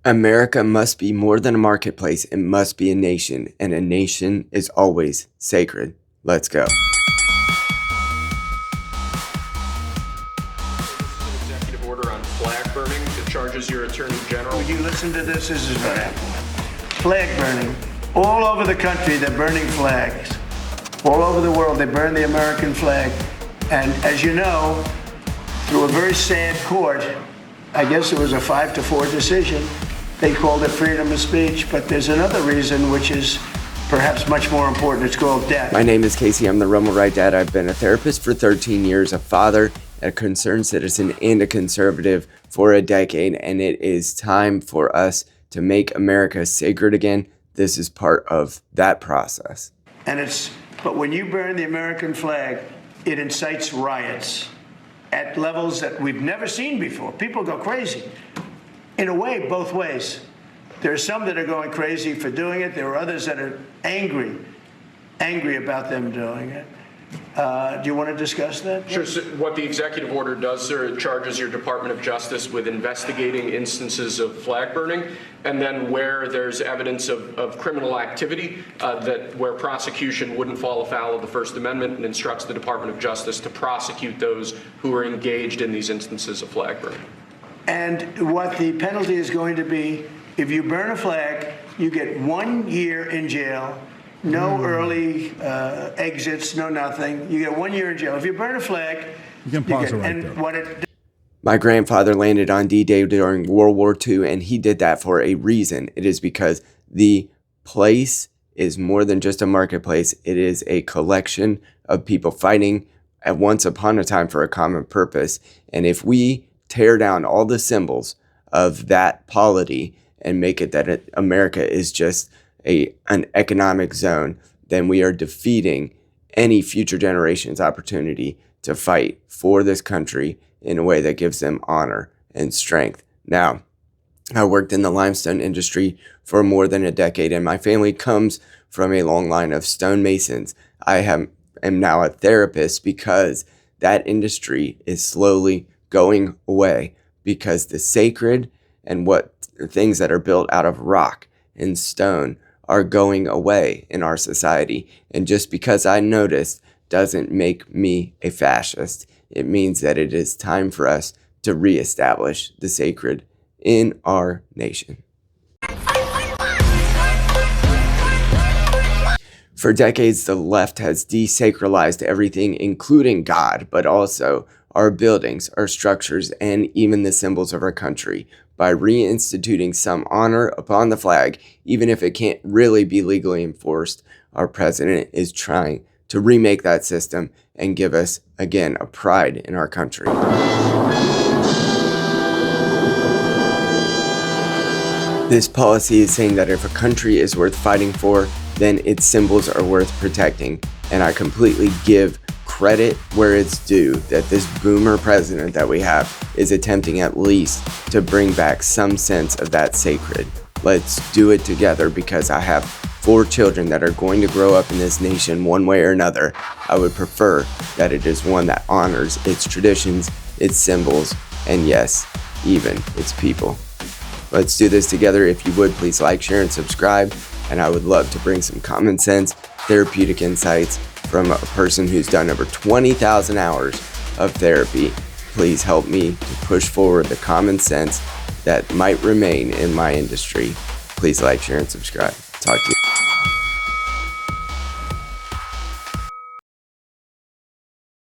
America must be more than a marketplace. It must be a nation, and a nation is always sacred. Let's go. Executive order on flag burning that charges your Attorney General. Would you listen to this? This is what happened. Flag burning. All over the country, they're burning flags. All over the world, they burn the American flag. And as you know, through a very sad court, I guess it was a 5-4 decision, they called it freedom of speech, but there's another reason which is perhaps much more important. It's called death. My name is Casey. I'm the Rumble Right Dad. I've been a therapist for 13 years, a father, a concerned citizen, and a conservative for a decade, and it is time for us to make America sacred again. This is part of that process. But when you burn the American flag, it incites riots at levels that we've never seen before. People go crazy. In a way, both ways. There are some that are going crazy for doing it. There are others that are angry about them doing it. Do you want to discuss that? Sure. So what the executive order does, sir, it charges your Department of Justice with investigating instances of flag burning, and then where there's evidence of criminal activity, where prosecution wouldn't fall afoul of the First Amendment, and instructs the Department of Justice to prosecute those who are engaged in these instances of flag burning. And what the penalty is going to be, if you burn a flag, you get 1 year in jail. No early exits, no nothing. You get 1 year in jail. If you burn a flag, you can pause it right there. My grandfather landed on D-Day during World War II, and he did that for a reason. It is because the place is more than just a marketplace. It is a collection of people fighting at once upon a time for a common purpose. And if we tear down all the symbols of that polity and make it that America is just an economic zone, then we are defeating any future generation's opportunity to fight for this country in a way that gives them honor and strength. Now, I worked in the limestone industry for more than a decade, and my family comes from a long line of stonemasons. I am now a therapist because that industry is slowly going away, because the sacred and what things that are built out of rock and stone are going away in our society. And just because I noticed doesn't make me a fascist. It means that it is time for us to reestablish the sacred in our nation. For decades, the left has desacralized everything, including God, but also our buildings, our structures, and even the symbols of our country, by reinstituting some honor upon the flag, even if it can't really be legally enforced. Our president is trying to remake that system and give us, again, a pride in our country. This policy is saying that if a country is worth fighting for, then its symbols are worth protecting. And I completely give credit where it's due that this boomer president that we have is attempting at least to bring back some sense of that sacred. Let's do it together, because I have 4 children that are going to grow up in this nation one way or another. I would prefer that it is one that honors its traditions, its symbols, and yes, even its people. Let's do this together. If you would, please like, share, and subscribe. And I would love to bring some common sense, therapeutic insights from a person who's done over 20,000 hours of therapy. Please help me to push forward the common sense that might remain in my industry. Please like, share, and subscribe. Talk to you.